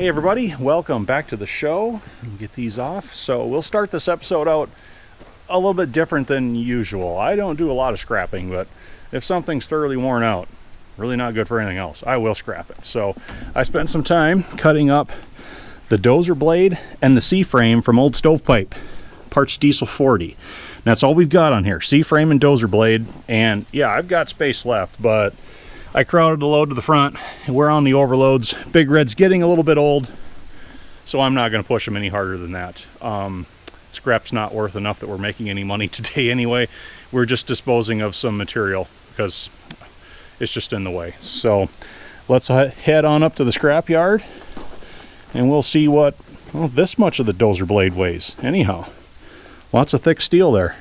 Hey everybody, welcome back to the show. Get these off. So we'll start this episode out a little bit different than usual. I don't do a lot of scrapping, but if something's thoroughly worn out, really not good for anything else, I will scrap it. So I spent some time cutting up the dozer blade and the C-frame from old stovepipe, parts diesel 40. That's all we've got on here, C-frame and dozer blade. And yeah, I've got space left, but I crowded the load to the front, and we're on the overloads. Big Red's getting a little bit old, so I'm not going to push him any harder than that. Scrap's not worth enough that we're making any money today anyway. We're just disposing of some material because it's just in the way. So let's head on up to the scrap yard, and we'll see what this much of the dozer blade weighs. Anyhow, lots of thick steel there.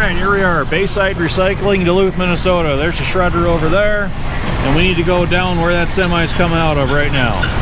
Here we are, Bayside Recycling, Duluth, Minnesota. There's a shredder over there, and we need to go down where that semi's coming out of right now.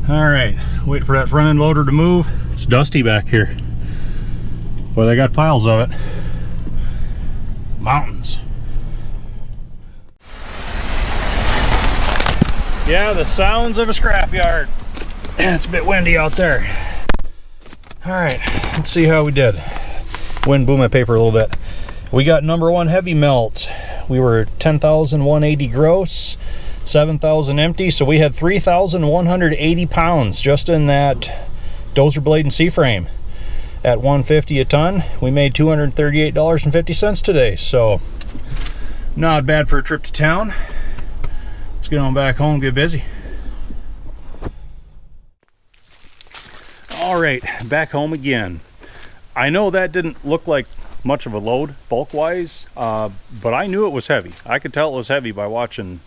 Alright, wait for that front end loader to move. It's dusty back here. Boy, they got piles of it. Mountains. Yeah, the sounds of a scrapyard. It's a bit windy out there. Alright, let's see how we did. Wind blew my paper a little bit. We got number one heavy melt. We were 10,180 gross. 7,000 empty, so we had 3,180 pounds just in that dozer blade and C-frame at $150 a ton. We made $238.50 today, so not bad for a trip to town. Let's get on back home and get busy. All right, back home again. I know that didn't look like much of a load bulk wise, but I knew it was heavy. I could tell it was heavy by watching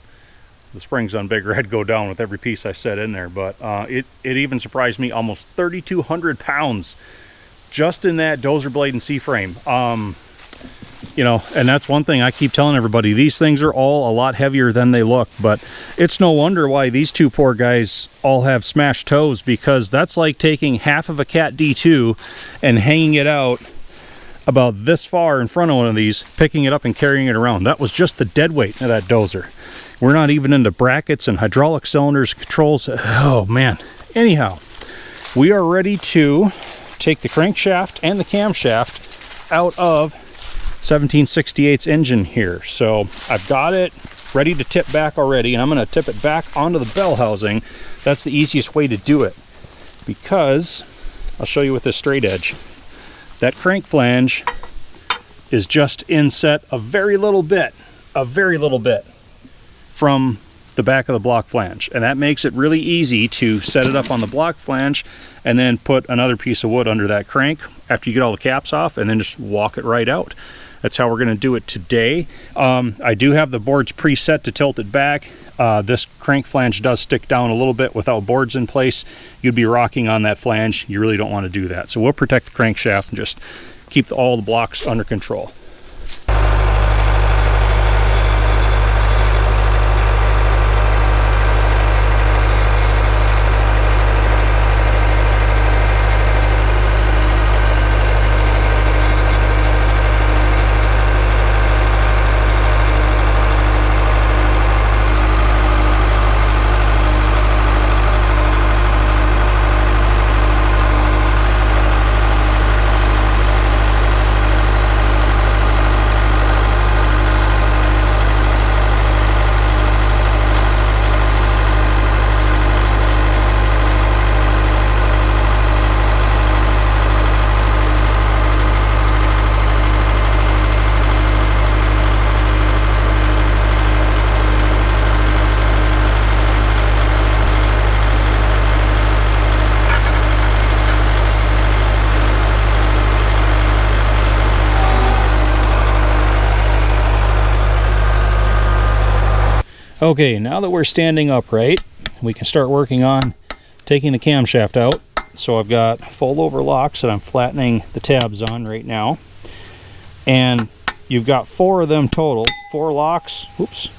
the springs on Big Red go down with every piece I set in there, but it even surprised me, almost 3,200 pounds just in that dozer blade and C-frame. You know, and that's one thing I keep telling everybody, these things are all a lot heavier than they look, but it's no wonder why these two poor guys all have smashed toes, because that's like taking half of a Cat D2 and hanging it out about this far in front of one of these, picking it up and carrying it around. That was just the dead weight of that dozer. We're not even into brackets and hydraulic cylinders, controls. Oh man. Anyhow, we are ready to take the crankshaft and the camshaft out of 1768's engine here. So I've got it ready to tip back already, and I'm going to tip it back onto the bell housing. That's the easiest way to do it, because I'll show you with this straight edge. That crank flange is just inset a very little bit from the back of the block flange, and that makes it really easy to set it up on the block flange and then put another piece of wood under that crank after you get all the caps off, and then just walk it right out. That's how we're going to do it today. I do have the boards preset to tilt it back. This crank flange does stick down a little bit without boards in place. You'd be rocking on that flange. You really don't want to do that. So we'll protect the crankshaft and just keep all the blocks under control. Okay, now that we're standing upright, we can start working on taking the camshaft out. So I've got fold over locks that I'm flattening the tabs on right now. And you've got 4 of them total, 4 locks, oops,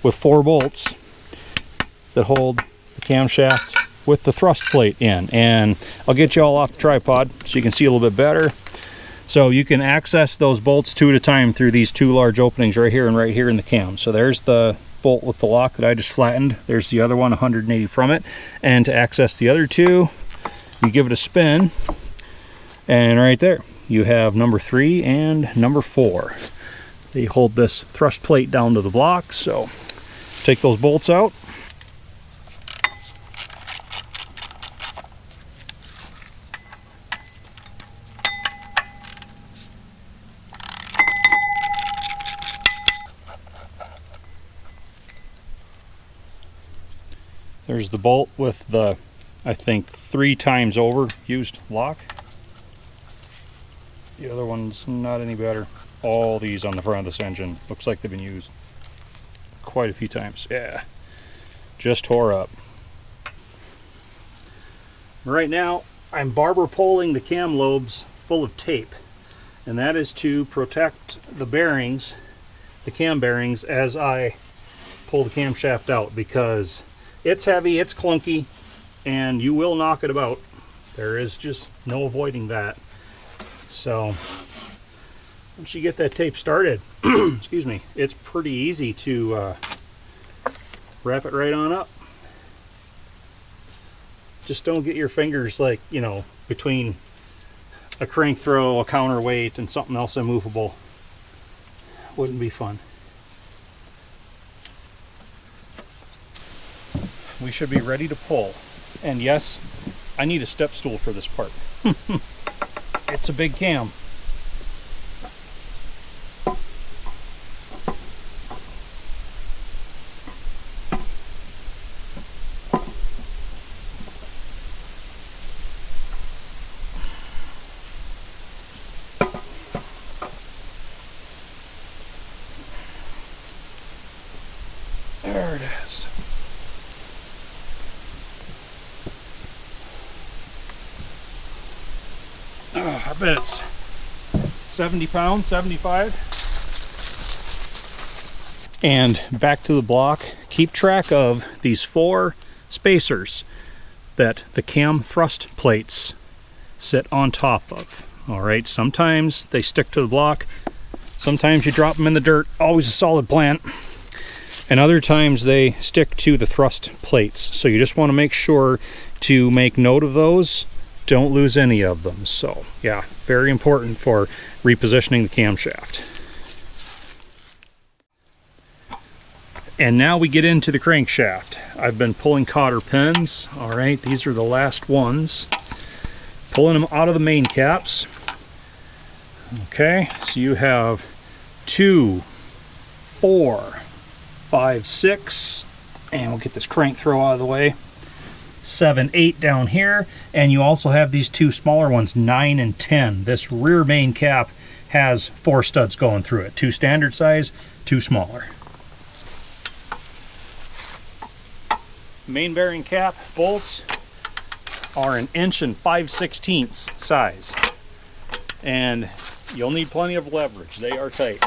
with 4 bolts that hold the camshaft with the thrust plate in. And I'll get you all off the tripod so you can see a little bit better. So you can access those bolts 2 at a time through these 2 large openings right here and right here in the cam. So there's the bolt with the lock that I just flattened. There's the other one 180 from it. And to access the other 2, you give it a spin, and right there you have number 3 and number 4. They hold this thrust plate down to the block. So take those bolts out. There's the bolt with the, I think, 3 times over used lock. The other one's not any better. All these on the front of this engine looks like they've been used quite a few times. Yeah, just tore up. Right now I'm barber poling the cam lobes full of tape, and that is to protect the bearings, the cam bearings, as I pull the camshaft out, because it's heavy, it's clunky, and you will knock it about. There is just no avoiding that. So once you get that tape started, excuse me, it's pretty easy to wrap it right on up. Just don't get your fingers, like, you know, between a crank throw, a counterweight, and something else immovable. Wouldn't be fun. We should be ready to pull. And yes, I need a step stool for this part. It's a big cam. There it is. Oh, I bet it's 70 pounds, 75. And back to the block, keep track of these 4 spacers that the cam thrust plates sit on top of. All right, sometimes they stick to the block, sometimes you drop them in the dirt, always a solid plan, and other times they stick to the thrust plates. So you just want to make sure to make note of those. Don't lose any of them. So yeah, very important for repositioning the camshaft. And now we get into the crankshaft. I've been pulling cotter pins. All right, these are the last ones. Pulling them out of the main caps. Okay, so you have 2, 4, 5, 6, and we'll get this crank throw out of the way. 7, 8 down here, and you also have these 2 smaller ones, 9 and 10. This rear main cap has 4 studs going through it. 2 standard size, 2 smaller. Main bearing cap bolts are 1 5/16 inch size. And you'll need plenty of leverage. They are tight.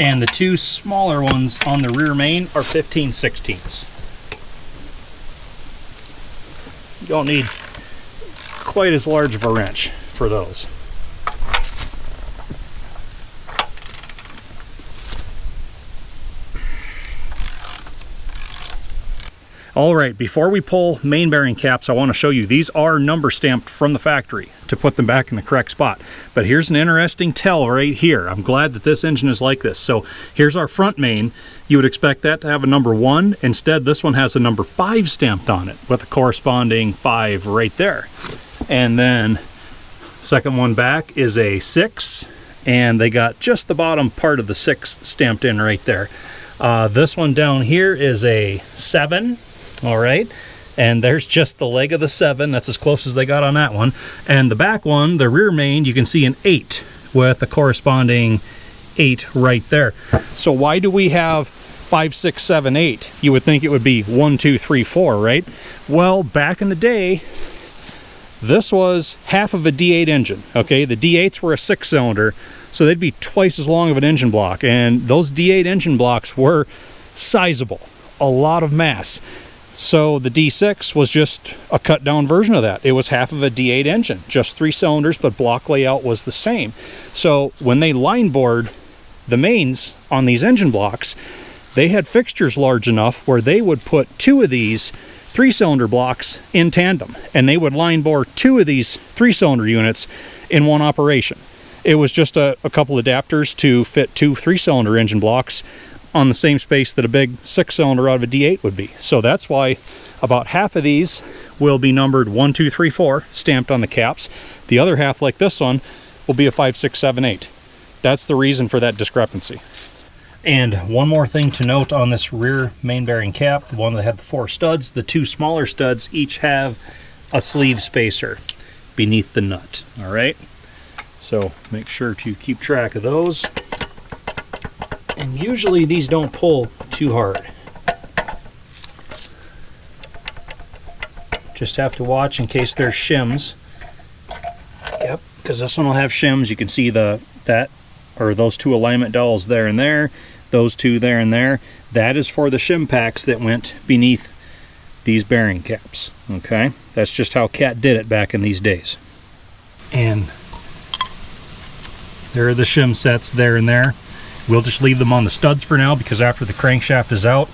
And the 2 smaller ones on the rear main are 15/16. You don't need quite as large of a wrench for those. All right, before we pull main bearing caps, I want to show you these are number stamped from the factory to put them back in the correct spot. But here's an interesting tell right here. I'm glad that this engine is like this. So here's our front main. You would expect that to have a number 1. Instead, this one has a number 5 stamped on it with a corresponding 5 right there. And then second one back is a 6, and they got just the bottom part of the 6 stamped in right there. This one down here is a 7. All right, and there's just the leg of the 7. That's as close as they got on that one. And the back one, the rear main, you can see an 8 with a corresponding 8 right there. So why do we have 5, 6, 7, 8? You would think it would be 1, 2, 3, 4, right? Well, back in the day, this was half of a D8 engine. Okay, the D8s were a 6-cylinder, so they'd be twice as long of an engine block, and those D8 engine blocks were sizable, a lot of mass. So the D6 was just a cut down version of that. It was half of a D8 engine, just 3 cylinders, but block layout was the same. So when they line bored the mains on these engine blocks, they had fixtures large enough where they would put 2 of these 3-cylinder blocks in tandem, and they would line bore 2 of these 3-cylinder units in one operation. It was just a couple adapters to fit 2 3-cylinder engine blocks on the same space that a big 6-cylinder out of a D8 would be. So that's why about half of these will be numbered 1, 2, 3, 4 stamped on the caps. The other half, like this one, will be a 5, 6, 7, 8. That's the reason for that discrepancy. And one more thing to note on this rear main bearing cap, the one that had the 4 studs, the 2 smaller studs each have a sleeve spacer beneath the nut. All right, so make sure to keep track of those. And usually these don't pull too hard. Just have to watch in case there's shims. Yep, because this one will have shims. You can see those 2 alignment dowels there and there, those 2 there and there. That is for the shim packs that went beneath these bearing caps. Okay, that's just how Cat did it back in these days. And there are the shim sets there and there. We'll just leave them on the studs for now, because after the crankshaft is out,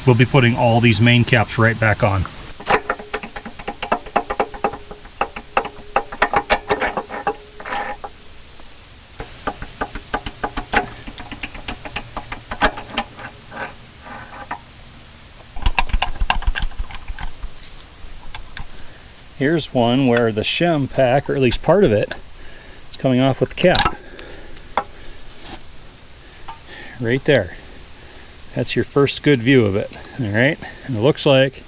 we'll be putting all these main caps right back on. Here's one where the shim pack, or at least part of it, is coming off with the cap. Right there. That's your first good view of it. All right, and it looks like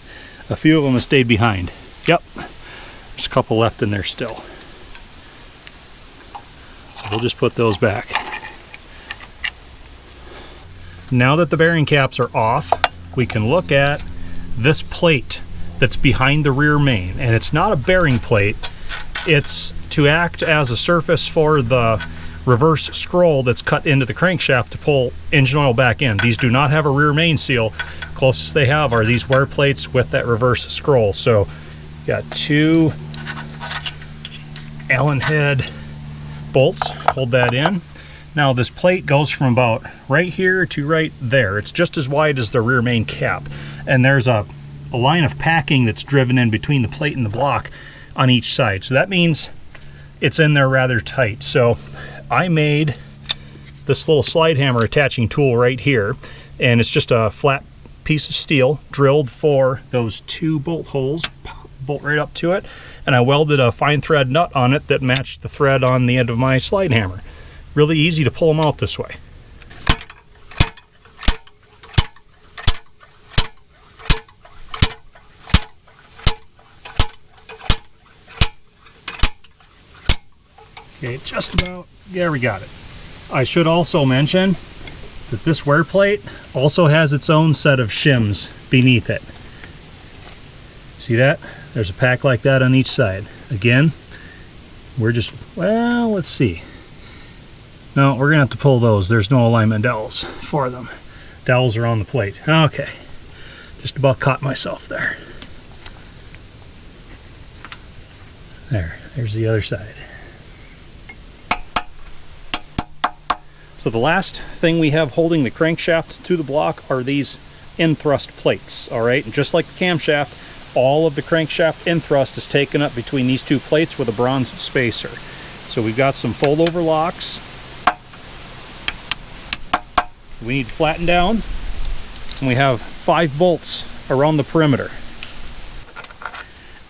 a few of them have stayed behind. Yep, there's a couple left in there still. So we'll just put those back. Now that the bearing caps are off, we can look at this plate that's behind the rear main. And it's not a bearing plate. It's to act as a surface for the reverse scroll that's cut into the crankshaft to pull engine oil back in. These do not have a rear main seal. Closest they have are these wear plates with that reverse scroll. So got 2 Allen head bolts, hold that in. Now this plate goes from about right here to right there. It's just as wide as the rear main cap, and there's a line of packing that's driven in between the plate and the block on each side. So that means it's in there rather tight. So I made this little slide hammer attaching tool right here, and it's just a flat piece of steel drilled for those 2 bolt holes, bolt right up to it, and I welded a fine thread nut on it that matched the thread on the end of my slide hammer. really easy to pull them out this way. Okay, just about, there we got it. I should also mention that this wear plate also has its own set of shims beneath it. See that? There's a pack like that on each side. Again, we're just, well, let's see. No, we're gonna have to pull those. There's no alignment dowels for them. Dowels are on the plate. Okay, just about caught myself there. There's the other side. So the last thing we have holding the crankshaft to the block are these in-thrust plates, all right? And just like the camshaft, all of the crankshaft in-thrust is taken up between these two plates with a bronze spacer. So we've got some fold-over locks. We need to flatten down, and we have 5 bolts around the perimeter.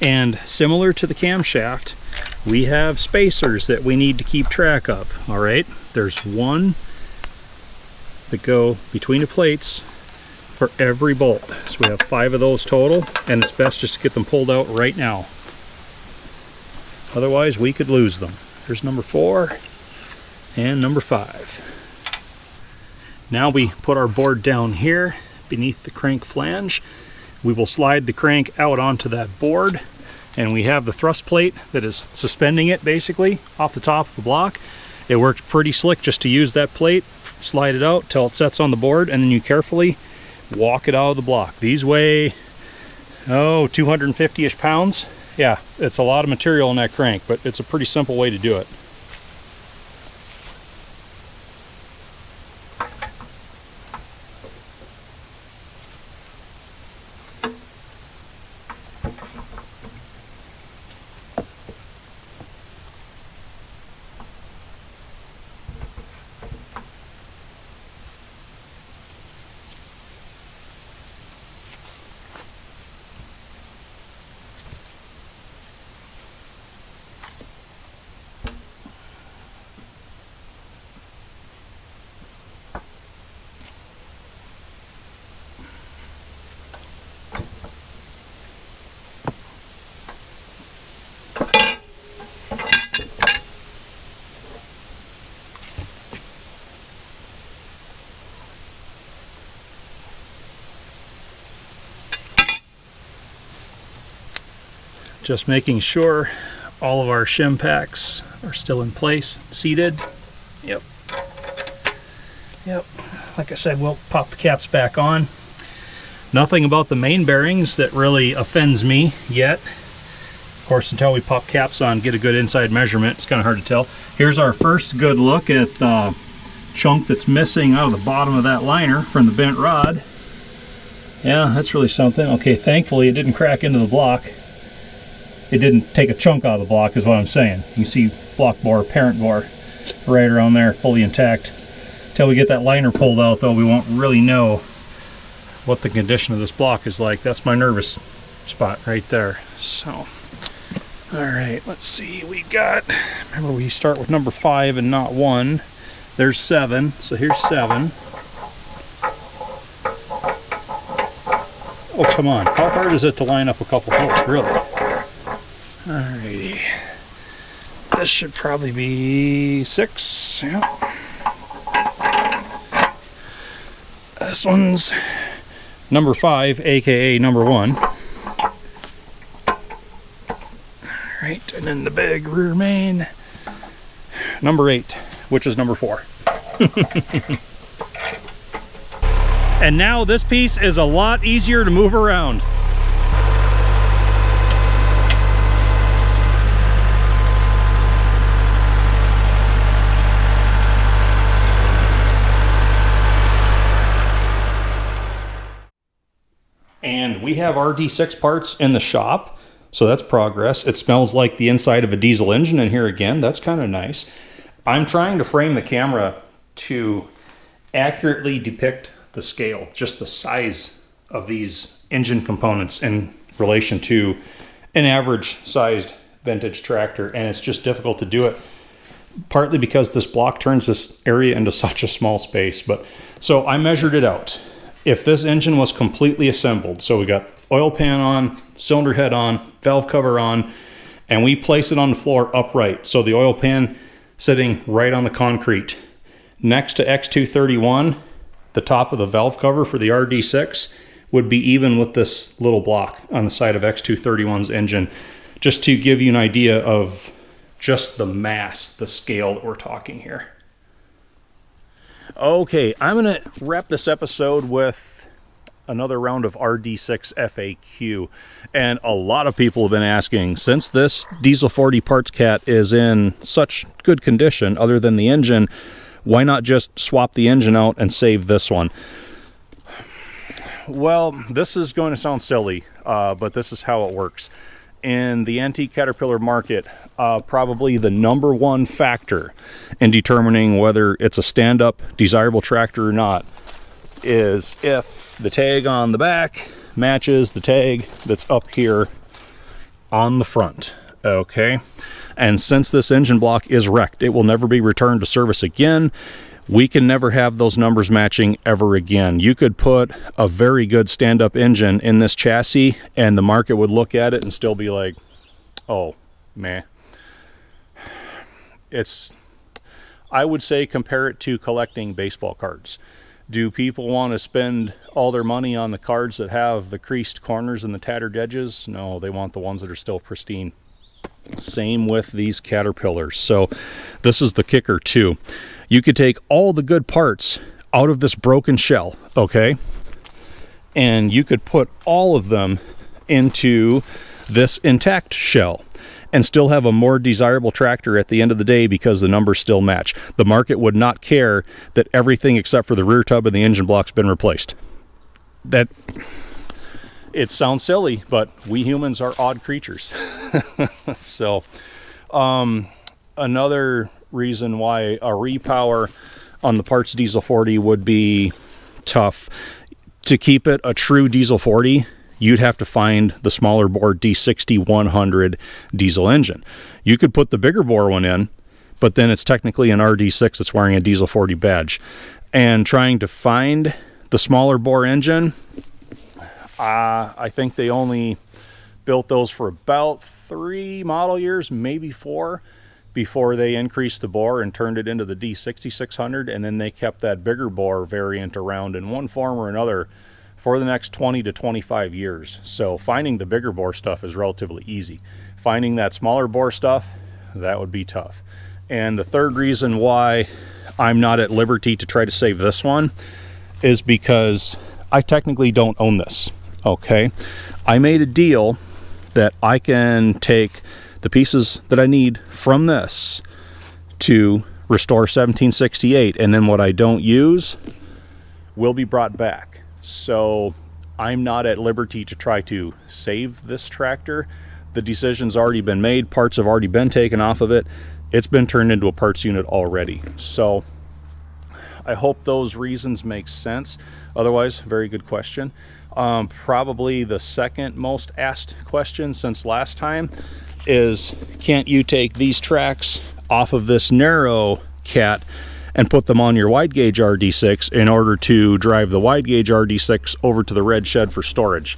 And similar to the camshaft, we have spacers that we need to keep track of, all right? There's one that go between the plates for every bolt. So we have 5 of those total, and it's best just to get them pulled out right now. Otherwise, we could lose them. There's number 4 and number 5. Now we put our board down here beneath the crank flange. We will slide the crank out onto that board, and we have the thrust plate that is suspending it basically off the top of the block. It works pretty slick just to use that plate, slide it out till it sets on the board, and then you carefully walk it out of the block. These weigh, 250-ish pounds. Yeah, it's a lot of material in that crank, but it's a pretty simple way to do it. Just making sure all of our shim packs are still in place, seated. Yep. Like I said, we'll pop the caps back on. Nothing about the main bearings that really offends me yet. Of course, until we pop caps on, get a good inside measurement, it's kind of hard to tell. Here's our first good look at the chunk that's missing out of the bottom of that liner from the bent rod. Yeah, that's really something. Okay, thankfully it didn't crack into the block. It didn't take a chunk out of the block is what I'm saying. You can see block bore, parent bore right around there, fully intact. Until we get that liner pulled out though, we won't really know what the condition of this block is like. That's my nervous spot right there. So, all right, let's see. We got, remember we start with number 5 and not 1. There's 7, so here's 7. Oh, come on. How hard is it to line up a couple holes, really? Alrighty, this should probably be 6. Yeah. This one's number 5, aka number 1. Alright, and then the big rear main, number 8, which is number 4. And now this piece is a lot easier to move around. And we have RD-6 parts in the shop, so that's progress. It smells like the inside of a diesel engine in here again. That's kind of nice. I'm trying to frame the camera to accurately depict the scale, just the size of these engine components in relation to an average sized vintage tractor, and it's just difficult to do it partly because this block turns this area into such a small space. But so I measured it out. If this engine was completely assembled, so we got oil pan on, cylinder head on, valve cover on, and we place it on the floor upright, so the oil pan sitting right on the concrete next to X231, the top of the valve cover for the RD-6 would be even with this little block on the side of X231's engine, just to give you an idea of just the mass, the scale that we're talking here. Okay, I'm going to wrap this episode with another round of RD-6 FAQ. And a lot of people have been asking, since this Diesel 40 parts cat is in such good condition, other than the engine, why not just swap the engine out and save this one? Well, this is going to sound silly, but this is how it works. In the antique Caterpillar market, probably the number one factor in determining whether it's a stand-up desirable tractor or not is if the tag on the back matches the tag that's up here on the front. Okay, and since this engine block is wrecked, it will never be returned to service again. We can never have those numbers matching ever again. You could put a very good stand-up engine in this chassis and the market would look at it and still be like, oh, man. I would say compare it to collecting baseball cards. Do people want to spend all their money on the cards that have the creased corners and the tattered edges? No, they want the ones that are still pristine. Same with these Caterpillars. So this is the kicker too. You could take all the good parts out of this broken shell, okay? And you could put all of them into this intact shell and still have a more desirable tractor at the end of the day because the numbers still match. The market would not care that everything except for the rear tub and the engine block's been replaced. It sounds silly, but we humans are odd creatures. So, another reason why a repower on the parts Diesel 40 would be tough. To keep it a true Diesel 40, you'd have to find the smaller bore D60-100 diesel engine. You could put the bigger bore one in, but then it's technically an RD-6 that's wearing a Diesel 40 badge. And trying to find the smaller bore engine, I think they only built those for about 3 model years, maybe 4, before they increased the bore and turned it into the D6600, and then they kept that bigger bore variant around in one form or another for the next 20 to 25 years. So finding the bigger bore stuff is relatively easy. Finding that smaller bore stuff, that would be tough. And the third reason why I'm not at liberty to try to save this one is because I technically don't own this, okay? I made a deal that I can take the pieces that I need from this to restore 1768, and then what I don't use will be brought back. So I'm not at liberty to try to save this tractor. The decision's already been made. Parts have already been taken off of it. It's been turned into a parts unit already. So I hope those reasons make sense. Otherwise, very good question. Probably the second most asked question since last time is, can't you take these tracks off of this narrow cat and put them on your wide gauge RD-6 in order to drive the wide gauge RD-6 over to the red shed for storage?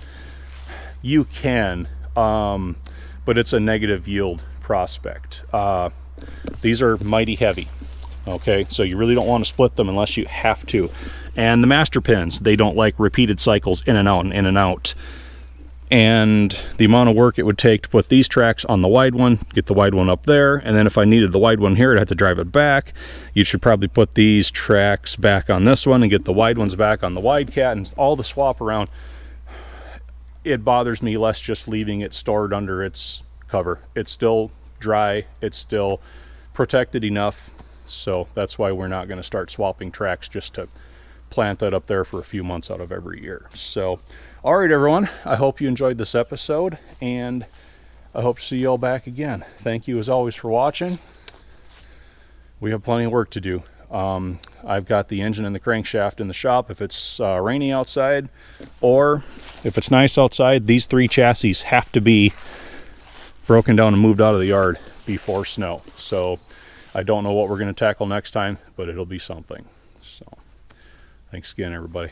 You can, but it's a negative yield prospect. These are mighty heavy, okay? So you really don't want to split them unless you have to. And the master pins, they don't like repeated cycles in and out and in and out. And the amount of work it would take to put these tracks on the wide one, get the wide one up there, and then if I needed the wide one here, I'd have to drive it back. You should probably put these tracks back on this one and get the wide ones back on the wide cat, and all the swap around. It bothers me less just leaving it stored under its cover. It's still dry, it's still protected enough, so that's why we're not going to start swapping tracks just to plant that up there for a few months out of every year. So all right, everyone, I hope you enjoyed this episode, and I hope to see you all back again. Thank you as always for watching. We have plenty of work to do. I've got the engine and the crankshaft in the shop if it's rainy outside, or if it's nice outside. These 3 chassis have to be broken down and moved out of the yard before snow. So I don't know what we're going to tackle next time, but it'll be something. So thanks again, everybody.